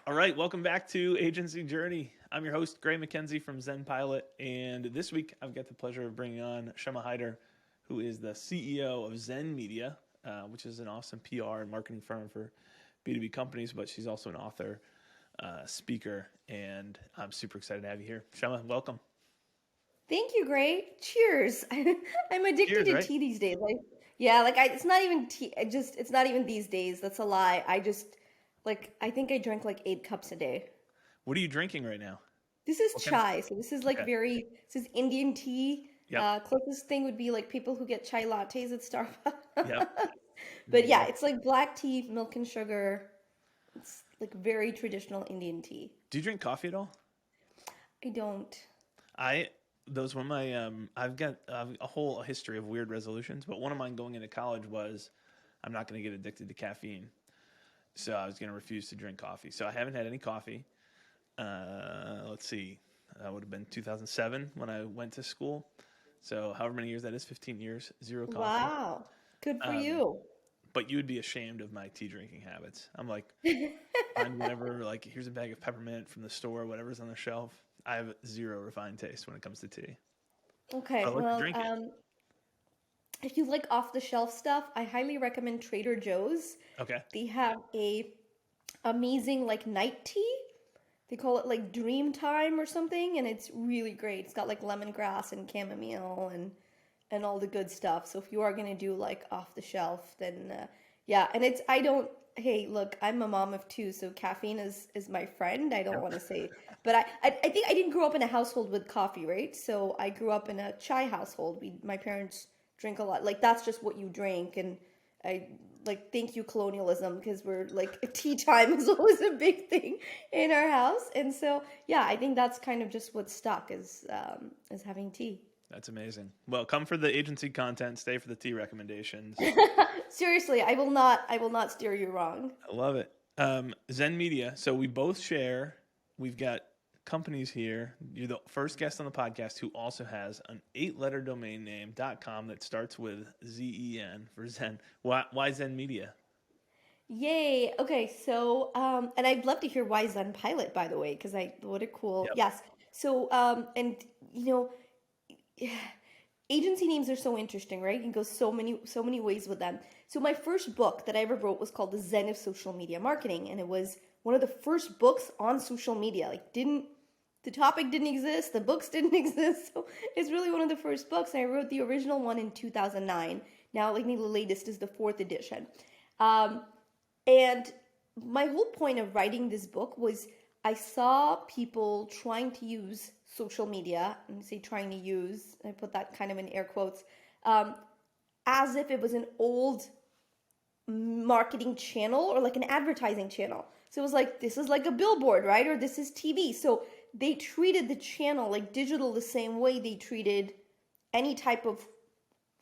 All right, welcome back to Agency Journey. I'm your host, Gray MacKenzie from Zen Pilot, and this week I've got the pleasure of bringing on Shama Hyder, who is the CEO of Zen Media, which is an awesome PR and marketing firm for B2B companies, but she's also an author, speaker, and I'm super excited to have you here. Shama, welcome. Thank you, Gray. Cheers. I'm addicted Cheers, to right? tea these days. It's not even tea. It's not even these days. That's a lie. I think I drink like 8 cups a day. What are you drinking right now? This is What kind of, chai. So this is okay, this is Indian tea. yep, Closest thing would be like people who get chai lattes at yep, Starbucks. there But you yeah, go. it's like black tea, milk and sugar. It's like very traditional Indian tea. Do you drink coffee at all? I don't. I those were my I've got a whole history of weird resolutions, but one of mine going into college was I'm not going to get addicted to caffeine, so I was going to refuse to drink coffee. So I haven't had any coffee. Let's see, that would have been 2007 when I went to school. So however many years that is, 15 years, zero coffee. Wow. Good for Um, you. but you would be ashamed of my tea drinking habits. I'm like, find whatever, like here's a bag of peppermint from the store, whatever's on the shelf. I have zero refined taste when it comes to tea. But I Okay, like to drink it. if you like off the shelf stuff, I highly recommend Trader Joe's. Okay. They have a amazing like night tea. They call it like Dream Time or something, and it's really great. It's got like lemongrass and chamomile and all the good stuff. So if you are gonna do like off the shelf, then yeah. And it's I don't. Hey, look, I'm a mom of two, so caffeine is my friend. I don't Yep. want to say, but I think I didn't grow up in a household with coffee, right? So I grew up in a chai household. My parents drink a lot. Like that's just what you drink, and I like thank you colonialism because we're like tea time is always a big thing in our house, and so yeah, I think that's kind of just what stuck is having tea. That's amazing. Well, come for the agency content, stay for the tea recommendations. Seriously, I will not steer you wrong. I love it. Zen Media. So we both share. We've got companies here. You're the first guest on the podcast who also has an 8-letter domain name .com that starts with ZEN for Zen. Why Zen Media? Yay. Okay, so and I'd love to hear why Zen Pilot, by the way, because I what a cool Yep. yes. So and you know agency names are so interesting, right? You can go so many ways with them. So my first book that I ever wrote was called The Zen of Social Media Marketing, and it was one of the first books on social media. Like didn't the topic didn't exist, the books didn't exist. So it's really one of the first books. And I wrote the original one in 2009. Now, like the latest is the fourth edition. Um, and my whole point of writing this book was I saw people trying to use social media, and say trying to use, I put that kind of in air quotes, um, as if it was an old marketing channel or like an advertising channel. So it was like, this is like a billboard, right? Or this is TV. So they treated the channel like digital the same way they treated any type of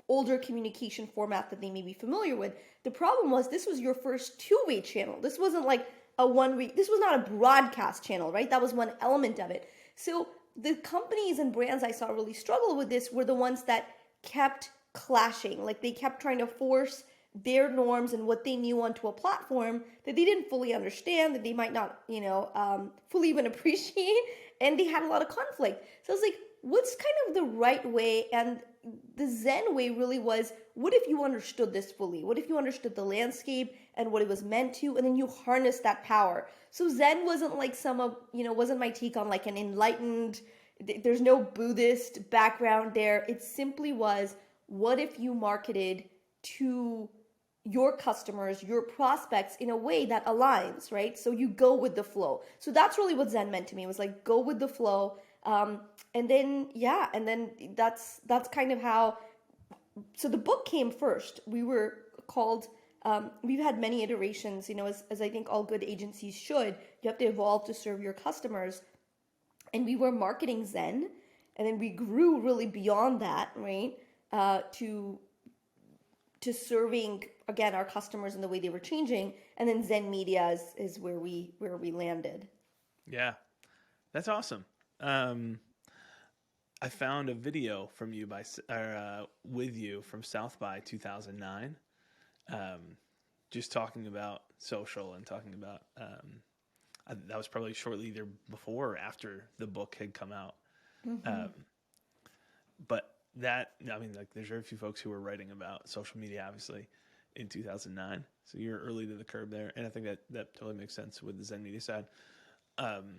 older communication format that they may be familiar with. The problem was this was your first two-way channel. This wasn't like a one-way, this was not a broadcast channel, right? That was one element of it. So the companies and brands I saw really struggle with this were the ones that kept clashing. Like they kept trying to force their norms and what they knew onto a platform that they didn't fully understand, that they might not, fully even appreciate, and they had a lot of conflict. So I was like, what's kind of the right way? And the Zen way really was, what if you understood this fully? What if you understood the landscape and what it was meant to, and then you harness that power? So Zen wasn't like wasn't my take on like an enlightened, there's no Buddhist background there. It simply was, what if you marketed to your customers, your prospects in a way that aligns, right? So you go with the flow. So that's really what Zen meant to me. It was like go with the flow. And then yeah, and then that's kind of how. So the book came first. We were called. We've had many iterations, as I think all good agencies should. You have to evolve to serve your customers, and we were marketing Zen, and then we grew really beyond that, right? To serving again our customers in the way they were changing, and then Zen Media is where we landed. Yeah, that's awesome. Um, I found a video from you with you from South by 2009, um, just talking about social and talking about that was probably shortly either before or after the book had come out. Mm-hmm. Um, but that, I mean, like, there's very few folks who were writing about social media, obviously, in 2009. So you're early to the curve there. And I think that totally makes sense with the Zen Media side. Um,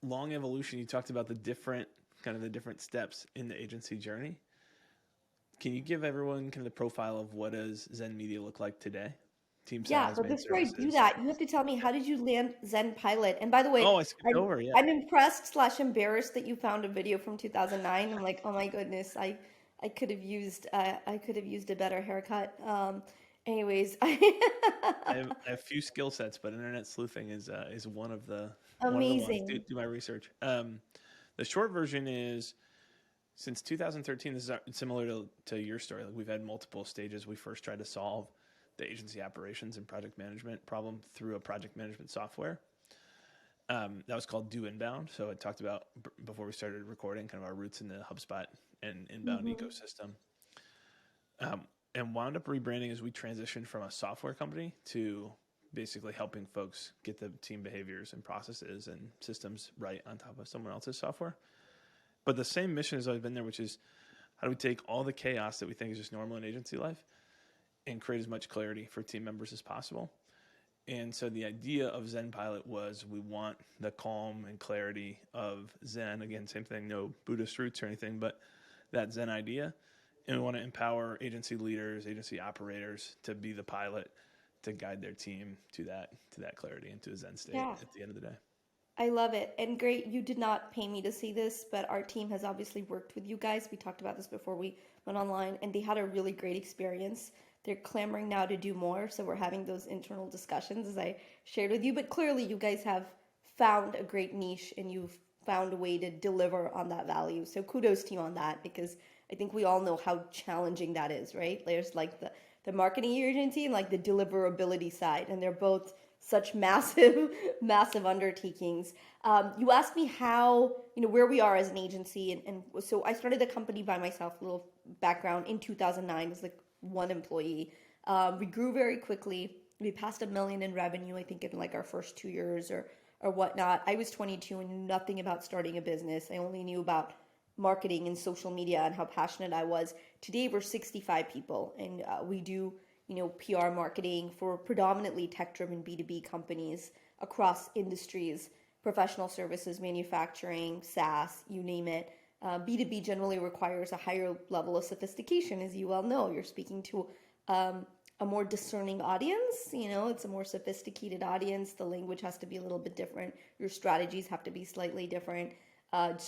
long evolution, you talked about the different steps in the agency journey. Can you give everyone kind of the profile of what does Zen Media look like today? Team Yeah, size, but main before I do services. that, you have to tell me, how did you land Zen Pilot? And by the way, Oh, I skipped I'm over. Yeah. I'm impressed slash embarrassed that you found a video from 2009. I'm like, oh my goodness, I could have used a better haircut. Anyways, I have few skill sets, but internet sleuthing is one of the ones. amazing. Do my research. The short version is, since 2013, this is similar to your story. Like, we've had multiple stages. We first tried to solve the agency operations and project management problem through a project management software. That was called Do Inbound. So it talked about, before we started recording, kind of our roots in the HubSpot and inbound Hmm. ecosystem. And wound up rebranding as we transitioned from a software company to basically helping folks get the team behaviors and processes and systems right on top of someone else's software. But the same mission has always been there, which is, how do we take all the chaos that we think is just normal in agency life and create as much clarity for team members as possible? And so the idea of Zen Pilot was, we want the calm and clarity of Zen. Again, same thing, no Buddhist roots or anything, but that Zen idea. And we want to empower agency leaders, agency operators to be the pilot to guide their team to that clarity and to a Zen state Yeah. at the end of the day. I love it. And great, you did not pay me to see this, but our team has obviously worked with you guys. We talked about this before we went online, and they had a really great experience. They're clamoring now to do more, so we're having those internal discussions, as I shared with you. But clearly, you guys have found a great niche and you've found a way to deliver on that value. So kudos to you on that, because I think we all know how challenging that is, right? There's like the marketing agency and like the deliverability side, and they're both such massive, massive undertakings. You asked me how, where we are as an agency. And so I started the company by myself, a little background, in 2009 as like one employee. We grew very quickly. We passed $1 million in revenue, I think, in like our first 2 years or whatnot. I was 22 and knew nothing about starting a business. I only knew about marketing and social media and how passionate I was. Today we're 65 people, and we do PR marketing for predominantly tech-driven B2B companies across industries, professional services, manufacturing, SaaS, you name it. B2B generally requires a higher level of sophistication, as you well know. You're speaking to a more discerning audience. It's a more sophisticated audience. The language has to be a little bit different. Your strategies have to be slightly different.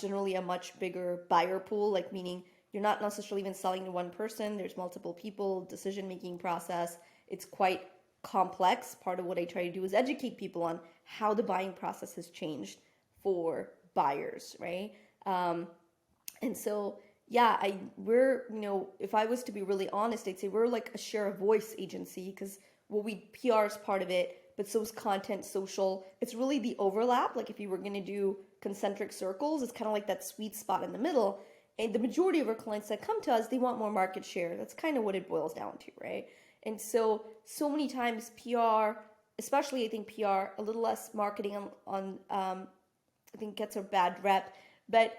Generally a much bigger buyer pool, like meaning you're not necessarily even selling to one person. There's multiple people, decision-making process. It's quite complex. Part of what I try to do is educate people on how the buying process has changed for buyers, right? And so, yeah, if I was to be really honest, I'd say we're like a share of voice agency, because PR is part of it, but so is content, social. It's really the overlap. Like if you were going to do concentric circles, it's kind of like that sweet spot in the middle. And the majority of our clients that come to us, they want more market share. That's kind of what it boils down to, right? And so many times PR, especially I think PR, a little less marketing on I think gets a bad rep, but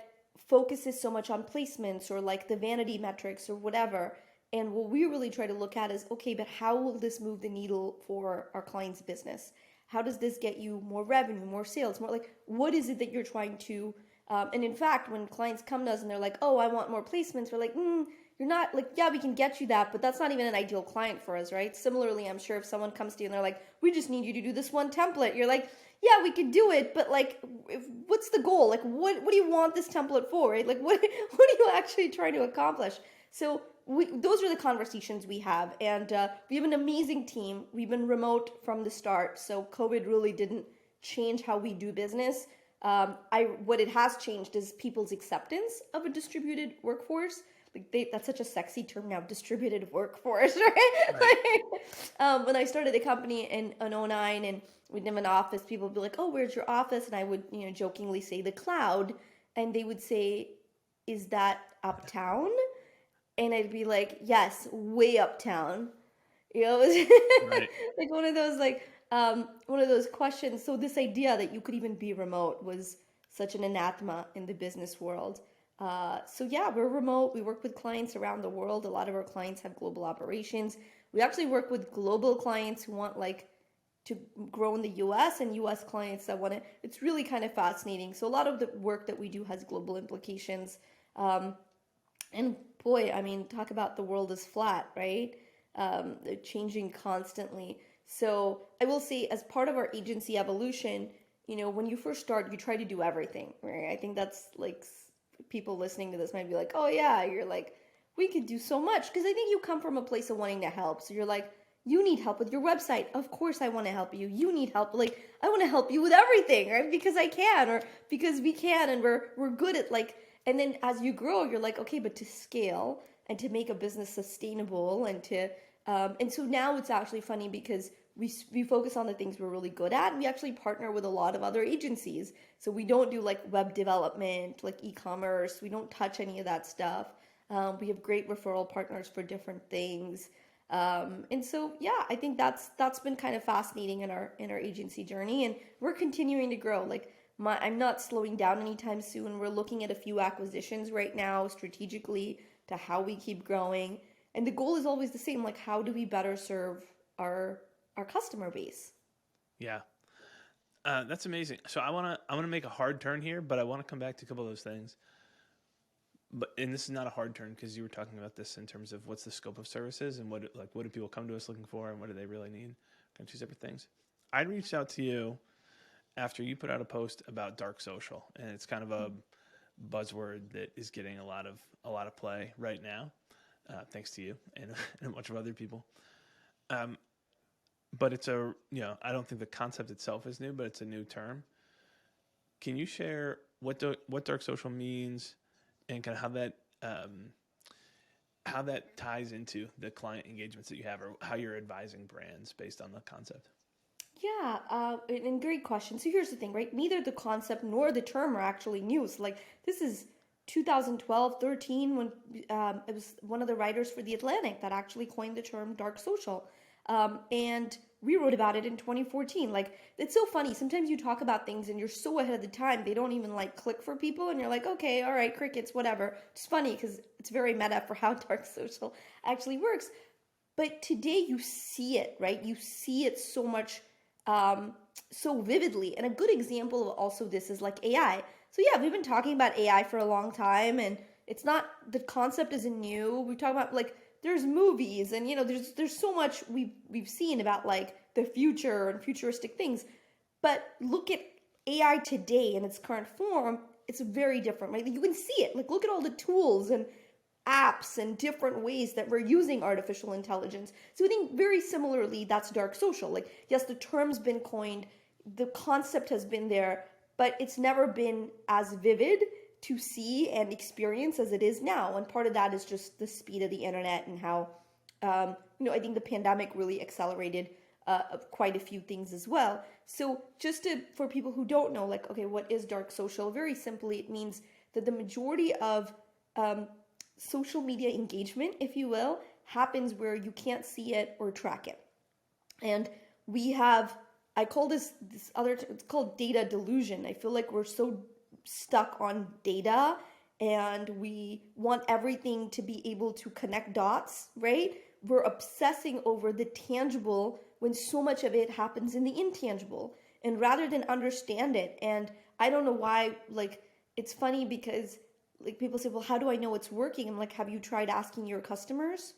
focuses so much on placements or like the vanity metrics or whatever. And what we really try to look at is, okay, but how will this move the needle for our client's business? How does this get you more revenue, more sales, more like, what is it that you're trying to, and in fact, when clients come to us and they're like, oh, I want more placements, we're like, you're not, like, yeah, we can get you that, but that's not even an ideal client for us, right? Similarly, I'm sure if someone comes to you and they're like, we just need you to do this one template, you're like, yeah, we could do it, but like, what's the goal? Like, what do you want this template for, right? Like, what are you actually trying to accomplish? So those are the conversations we have, and we have an amazing team. We've been remote from the start, so COVID really didn't change how we do business. What it has changed is people's acceptance of a distributed workforce. Like that's such a sexy term now, distributed workforce, right? Right. Like, when I started the company in 2009 and we'd have an office, people would be like, oh, where's your office? And I would, jokingly say the cloud. And they would say, is that uptown? And I'd be like, yes, way uptown. It was Right. like one of those like one of those questions. So this idea that you could even be remote was such an anathema in the business world. So yeah, we're remote. We work with clients around the world. A lot of our clients have global operations. We actually work with global clients who want like to grow in the US and US clients that want to. It's really kind of fascinating. So a lot of the work that we do has global implications. And boy, I mean, talk about the world is flat, right? They're changing constantly. So I will say, as part of our agency evolution, when you first start, you try to do everything, right? I think that's like people listening to this might be like, oh yeah, you're like, we could do so much. Because I think you come from a place of wanting to help. So you're like, you need help with your website. Of course I want to help you. You need help. Like, I want to help you with everything, right? Because I can, or because we can, and we're good at like, and then as you grow, you're like, okay, but to scale and to make a business sustainable and so now it's actually funny because we focus on the things we're really good at, and we actually partner with a lot of other agencies. So we don't do like web development, like e-commerce. We don't touch any of that stuff. We have great referral partners for different things. And so, yeah, I think that's been kind of fascinating in our agency journey, and we're continuing to grow. Like I'm not slowing down anytime soon. We're looking at a few acquisitions right now strategically to how we keep growing. And the goal is always the same, like how do we better serve our customer base? Yeah. That's amazing. So I want to make a hard turn here, but I want to come back to a couple of those things. And this is not a hard turn because you were talking about this in terms of what's the scope of services and what do people come to us looking for and what do they really need? Kind of two separate things. I reached out to you after you put out a post about dark social, and it's kind of a buzzword that is getting a lot of play right now, thanks to you and a bunch of other people. But it's I don't think the concept itself is new, but it's a new term. Can you share what dark social means and kind of how that ties into the client engagements that you have, or how you're advising brands based on the concept? Yeah, and great question. So here's the thing, right? Neither the concept nor the term are actually new. So like this is 2012, 13 when it was one of the writers for The Atlantic that actually coined the term dark social. And we wrote about it in 2014. Like, it's so funny. Sometimes you talk about things and you're so ahead of the time, they don't even like click for people. And you're like, okay, all right, crickets, whatever. It's funny because it's very meta for how dark social actually works. But today you see it, right? You see it so much, so vividly. And a good example of also this is like AI. So yeah, we've been talking about AI for a long time, and it's not, the concept isn't new. We talk about like, there's movies and there's so much we've seen about like the future and futuristic things. But look at AI today in its current form, it's very different, right? You can see it. Like look at all the tools and apps and different ways that we're using artificial intelligence. So I think very similarly, that's dark social. Like, yes, the term's been coined, the concept has been there, but it's never been as vivid to see and experience as it is now. And part of that is just the speed of the internet and how, I think the pandemic really accelerated quite a few things as well. So just for people who don't know, like, okay, what is dark social? Very simply, it means that the majority of social media engagement, if you will, happens where you can't see it or track it. And I call it's called data delusion. I feel like we're so stuck on data and we want everything to be able to connect dots, right? We're obsessing over the tangible when so much of it happens in the intangible. And rather than understand it, and I don't know why, like, it's funny because like people say, well, how do I know it's working? I'm like, have you tried asking your customers?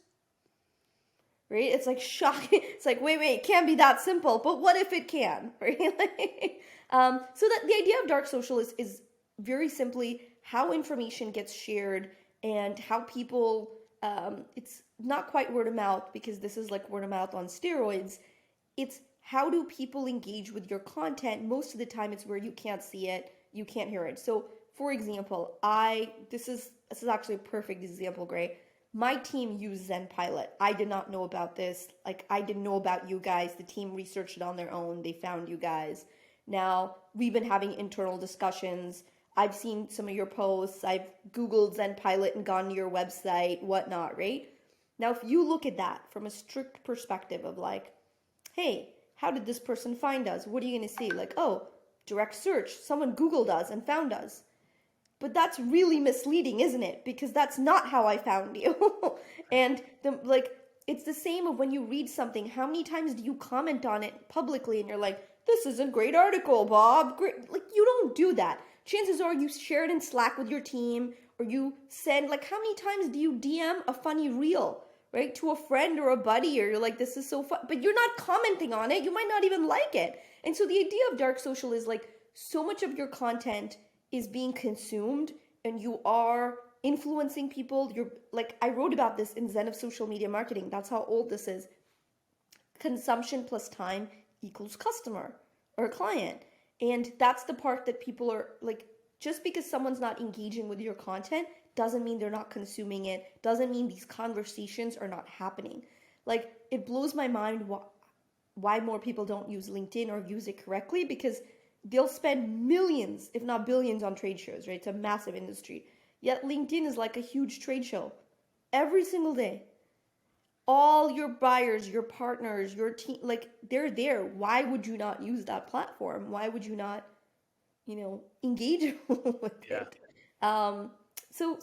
Right? It's like shocking. It's like, wait, it can't be that simple. But what if it can? Right? So that the idea of dark social is very simply how information gets shared and how people, it's not quite word of mouth because this is like word of mouth on steroids. It's how do people engage with your content? Most of the time it's where you can't see it, you can't hear it. So for example, this is actually a perfect example, Gray. My team used Zen Pilot. I did not know about this. Like, I didn't know about you guys. The team researched it on their own. They found you guys. Now, we've been having internal discussions. I've seen some of your posts. I've Googled Zen Pilot and gone to your website, whatnot, right? Now, if you look at that from a strict perspective of like, hey, how did this person find us? What are you going to say? Like, oh, direct search, someone Googled us and found us. But that's really misleading, isn't it? Because that's not how I found you. And it's the same of when you read something. How many times do you comment on it publicly and you're like, this is a great article, Bob. Great. Like, you don't do that. Chances are you share it in Slack with your team, or you send, like, how many times do you DM a funny reel, right, to a friend or a buddy, or you're like, this is so fun, but you're not commenting on it. You might not even like it. And so the idea of dark social is like, so much of your content is being consumed and you are influencing people. You're like, I wrote about this in Zen of Social Media Marketing. That's how old this is. Consumption plus time equals customer or client. And that's the part that people are like, just because someone's not engaging with your content doesn't mean they're not consuming it, doesn't mean these conversations are not happening. Like, it blows my mind why more people don't use LinkedIn or use it correctly, because they'll spend millions, if not billions, on trade shows, right? It's a massive industry. Yet LinkedIn is like a huge trade show every single day. All your buyers, your partners, your team, like, they're there. Why would you not use that platform? Why would you not, engage with it? So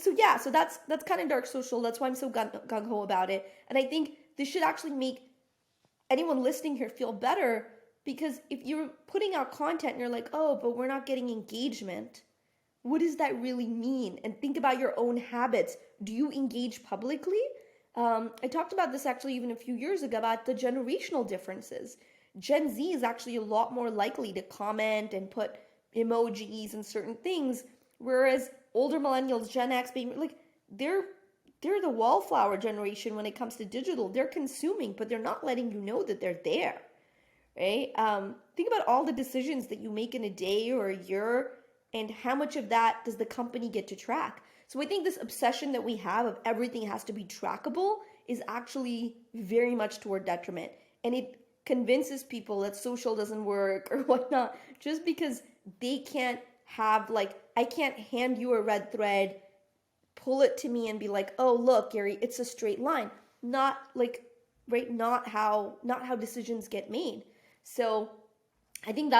that's kind of dark social. That's why I'm so gung-ho about it. And I think this should actually make anyone listening here feel better, because if you're putting out content and you're like, oh, but we're not getting engagement, what does that really mean? And think about your own habits. Do you engage publicly? I talked about this actually even a few years ago about the generational differences. Gen Z is actually a lot more likely to comment and put emojis and certain things, whereas older millennials, Gen X, being like, they're the wallflower generation when it comes to digital. They're consuming, but they're not letting you know that they're there, right? Think about all the decisions that you make in a day or a year, and how much of that does the company get to track? So I think this obsession that we have of everything has to be trackable is actually very much toward detriment. And it convinces people that social doesn't work or whatnot, just because they can't have, like, I can't hand you a red thread, pull it to me and be like, oh, look, Gary, it's a straight line. Not like, right, not how decisions get made. So I think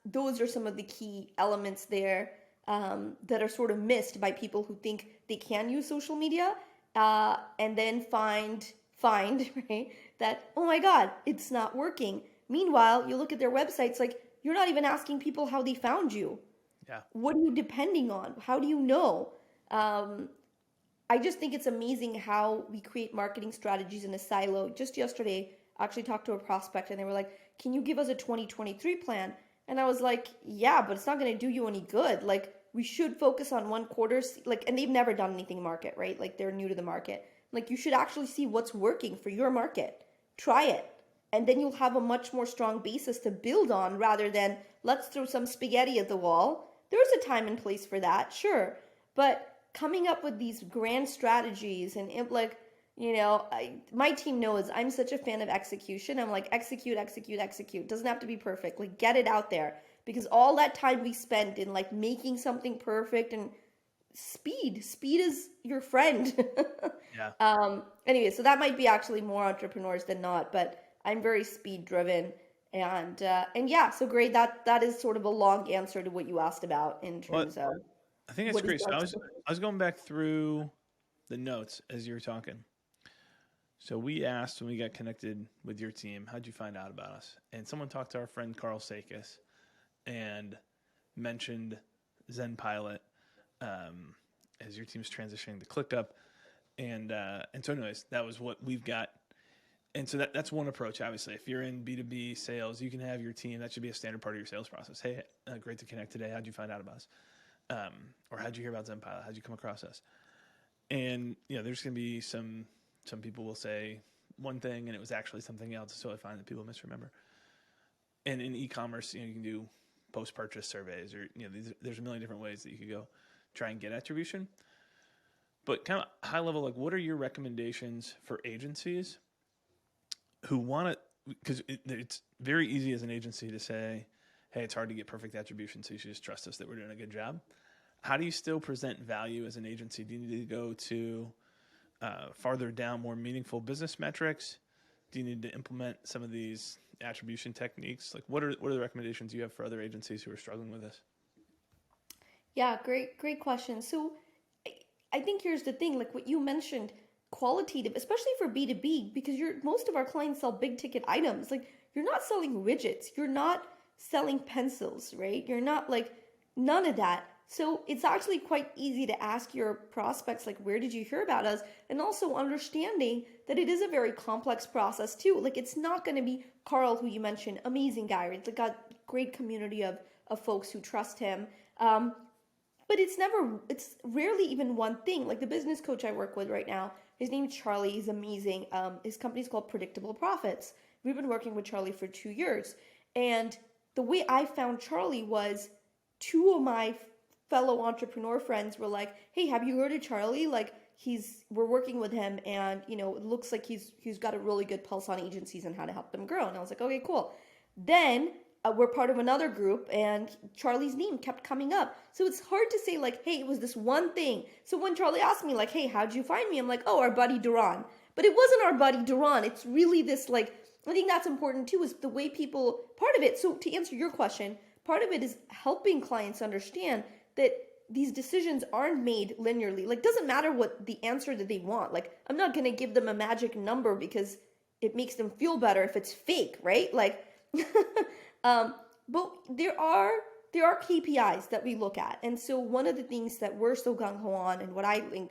those are some of the key elements there that are sort of missed by people who think they can use social media and then find right, that, oh my God, it's not working. Meanwhile, you look at their websites, like, you're not even asking people how they found you. Yeah. What are you depending on? How do you know? I just think it's amazing how we create marketing strategies in a silo. Just yesterday, I actually talked to a prospect and they were like, can you give us a 2023 plan? And I was like, yeah, but it's not going to do you any good. Like, we should focus on one quarter, like, and they've never done anything market, right? Like, they're new to the market. Like, you should actually see what's working for your market. Try it. And then you'll have a much more strong basis to build on, rather than let's throw some spaghetti at the wall. There's a time and place for that, sure. But coming up with these grand strategies and like, my team knows I'm such a fan of execution. I'm like, execute. Doesn't have to be perfect. Like, get it out there. Because all that time we spent in, like, making something perfect, and speed is your friend. Yeah. Anyway, so that might be actually more entrepreneurs than not, but I'm very speed driven. And yeah, so great. That is sort of a long answer to what you asked about in terms of. I think that's great. So I was going back through the notes as you were talking. So we asked when we got connected with your team, how'd you find out about us? And someone talked to our friend Carl Sakis and mentioned Zen Pilot as your team's transitioning to ClickUp. And so anyways, that was what we've got. And so that's one approach, obviously. If you're in B2B sales, you can have your team. That should be a standard part of your sales process. Hey, great to connect today. How'd you find out about us? Or how'd you hear about Zen Pilot? How'd you come across us? And, there's going to be some people will say one thing and it was actually something else. It's totally fine that people misremember. And in e-commerce, you can do post-purchase surveys, or, there's a million different ways that you could go try and get attribution. But kind of high level, like, what are your recommendations for agencies who want to, because it's very easy as an agency to say, hey, it's hard to get perfect attribution, so you should just trust us that we're doing a good job. How do you still present value as an agency? Do you need to go to farther down, more meaningful business metrics? Do you need to implement some of these attribution techniques. Like, what are the recommendations you have for other agencies who are struggling with this? Yeah, great question. So I think here's the thing, like what you mentioned, qualitative, especially for B2B, because most of our clients sell big ticket items. Like you're not selling widgets, you're not selling pencils, right? You're not like none of that. So it's actually quite easy to ask your prospects, like, where did you hear about us? And also understanding that it is a very complex process too. Like it's not going to be Carl, who you mentioned, amazing guy, right? Like got great community of folks who trust him. But it's rarely even one thing. Like the business coach I work with right now, his name's Charlie. He's amazing. His company's called Predictable Profits. We've been working with Charlie for 2 years. And the way I found Charlie was two of my fellow entrepreneur friends were like, hey, have you heard of Charlie? Like we're working with him and, it looks like he's got a really good pulse on agencies and how to help them grow. And I was like, okay, cool. Then we're part of another group and Charlie's name kept coming up. So it's hard to say like, hey, it was this one thing. So when Charlie asked me like, hey, how'd you find me? I'm like, oh, our buddy Duran. But it wasn't our buddy Duran. It's really this like, I think that's important too, is the way people, part of it. So to answer your question, part of it is helping clients understand that these decisions aren't made linearly. Like, doesn't matter what the answer that they want. Like, I'm not going to give them a magic number because it makes them feel better if it's fake, right? Like, but there are KPIs that we look at. And so one of the things that we're so gung-ho on and what I think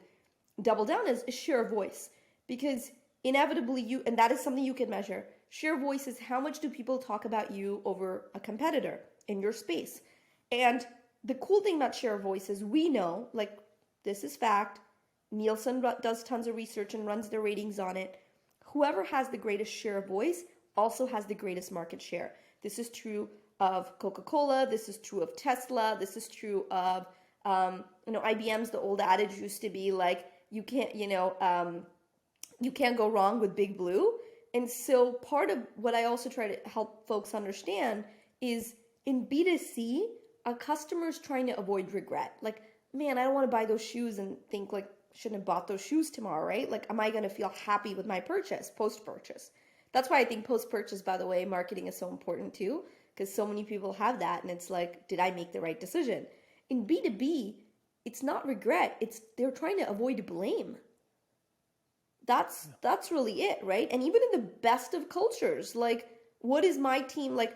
double down is share of voice. Because inevitably and that is something you can measure. Share of voice is how much do people talk about you over a competitor in your space. And the cool thing about share of voice is we know, like this is fact, Nielsen does tons of research and runs their ratings on it. Whoever has the greatest share of voice also has the greatest market share. This is true of Coca-Cola. This is true of Tesla. This is true of, IBM's the old adage used to be like, you can't go wrong with Big Blue. And so part of what I also try to help folks understand is in B2C, a customer's trying to avoid regret. Like, man, I don't want to buy those shoes and think like, shouldn't have bought those shoes tomorrow, right? Like, am I going to feel happy with my purchase, post-purchase? That's why I think post-purchase, by the way, marketing is so important too, because so many people have that. And it's like, did I make the right decision? In B2B, it's not regret. They're trying to avoid blame. That's really it, right? And even in the best of cultures, like, what is my team, like,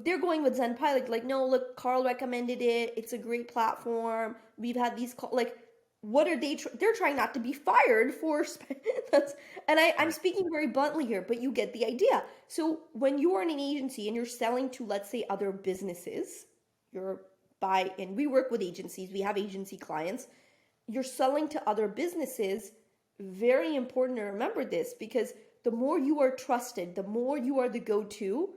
they're going with Zen Pilot, like, no, look, Carl recommended it. It's a great platform. We've had these, like, what are they, they're trying not to be fired for, I'm speaking very bluntly here, but you get the idea. So when you are in an agency and you're selling to, let's say, other businesses, and we work with agencies, we have agency clients, you're selling to other businesses, very important to remember this, because the more you are trusted, the more you are the go-to,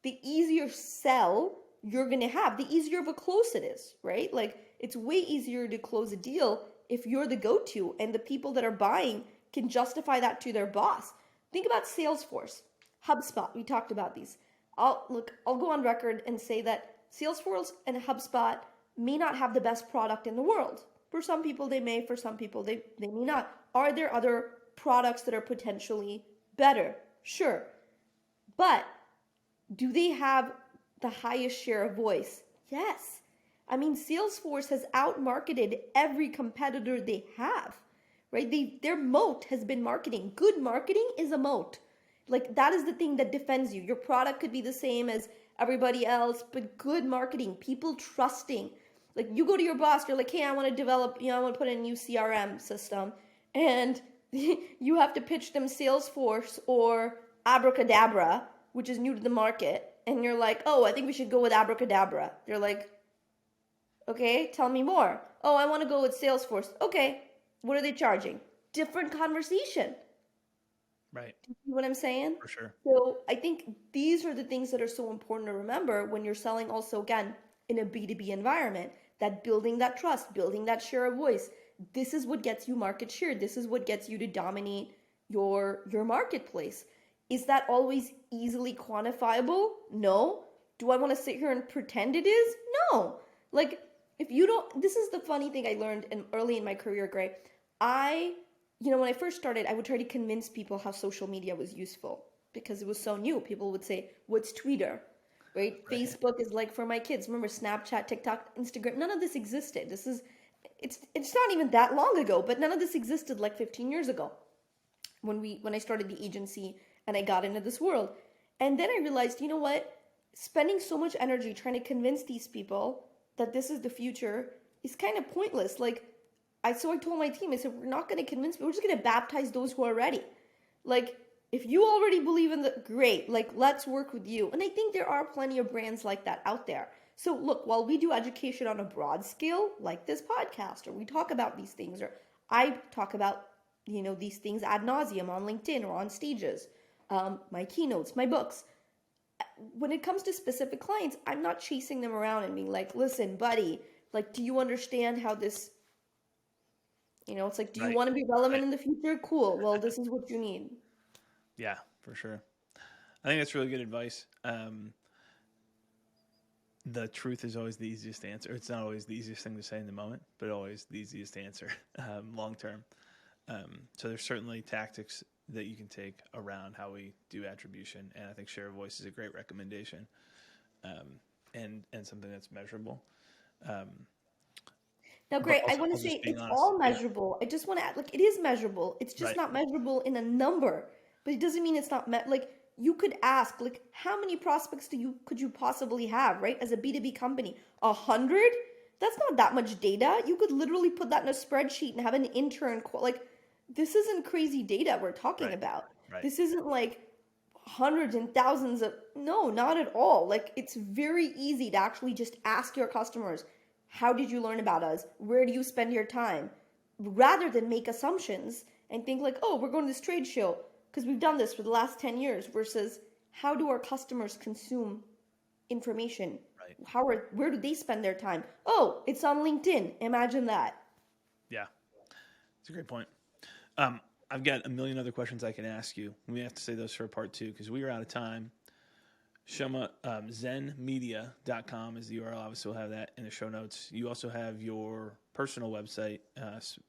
the easier sell you're going to have, the easier of a close it is, right? Like, it's way easier to close a deal if you're the go-to and the people that are buying can justify that to their boss. Think about Salesforce, HubSpot. We talked about these. I'll go on record and say that Salesforce and HubSpot may not have the best product in the world. For some people they may, for some people they may not. Are there other products that are potentially better? Sure. But do they have the highest share of voice? Yes. I mean, Salesforce has outmarketed every competitor they have, right? Their moat has been marketing. Good marketing is a moat. Like, that is the thing that defends you. Your product could be the same as everybody else, but good marketing, people trusting. Like, you go to your boss, you're like, hey, I want to develop, I want to put in a new CRM system. And you have to pitch them Salesforce or Abracadabra, which is new to the market. And you're like, oh, I think we should go with Abracadabra. They're like, okay, tell me more. Oh, I want to go with Salesforce. Okay, what are they charging? Different conversation. Right. Do you see what I'm saying? For sure. So I think these are the things that are so important to remember when you're selling also, again, in a B2B environment, that building that trust, building that share of voice. This is what gets you market share. This is what gets you to dominate your marketplace. Is that always easily quantifiable? No. Do I want to sit here and pretend it is? No. Like, if you don't, this is the funny thing I learned early in my career, Gray. When I first started, I would try to convince people how social media was useful because it was so new. People would say, what's Twitter? Right? Facebook is like for my kids. Remember Snapchat, TikTok, Instagram? None of this existed. It's not even that long ago, but none of this existed like 15 years ago when I started the agency and I got into this world. And then I realized, you know what? Spending so much energy trying to convince these people that this is the future is kind of pointless. Like, so I told my team, I said, we're not going to convince people. We're just going to baptize those who are ready. Like, if you already believe in great, like, let's work with you. And I think there are plenty of brands like that out there. So look, while we do education on a broad scale, like this podcast, or we talk about these things, or I talk about, these things ad nauseum on LinkedIn or on stages, my keynotes, my books. When it comes to specific clients, I'm not chasing them around and being like, listen, buddy, like, do you understand how this, it's like, do you want to be relevant in the future? Cool. Well, this is what you need. Yeah, for sure. I think that's really good advice. The truth is always the easiest answer. It's not always the easiest thing to say in the moment, but always the easiest answer long term. So there's certainly tactics that you can take around how we do attribution, and I think share of voice is a great recommendation, and something that's measurable. Now, great. I want to say it's all measurable. Yeah. I just want to add, like, it is measurable. It's just not measurable in a number, but it doesn't mean it's not like. You could ask, like, how many prospects could you possibly have, right? As a B2B company, 100? That's not that much data. You could literally put that in a spreadsheet and have an intern. Like, this isn't crazy data we're talking about. Right. This isn't like hundreds and thousands of, no, not at all. Like, it's very easy to actually just ask your customers, how did you learn about us? Where do you spend your time? Rather than make assumptions and think like, oh, we're going to this trade show. Because we've done this for the last 10 years versus how do our customers consume information? Right. Where do they spend their time? Oh, it's on LinkedIn. Imagine that. Yeah, it's a great point. I've got a million other questions I can ask you. We have to say those for part 2 because we are out of time. Shama, zenmedia.com is the URL. Obviously, we'll have that in the show notes. You also have your personal website,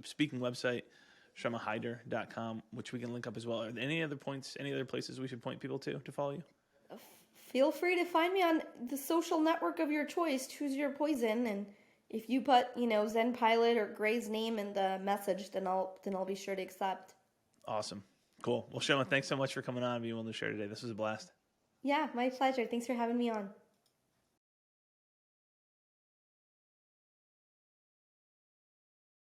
speaking website, shamahyder.com, which we can link up as well. Are there any other places we should point people to follow you? Feel free to find me on the social network of your choice. Choose your poison, and if you put, Zen Pilot or Gray's name in the message, then I'll be sure to accept. Awesome. Cool. Well, Shama, thanks so much for coming on and being willing to share today. This was a blast. Yeah, my pleasure. Thanks for having me on.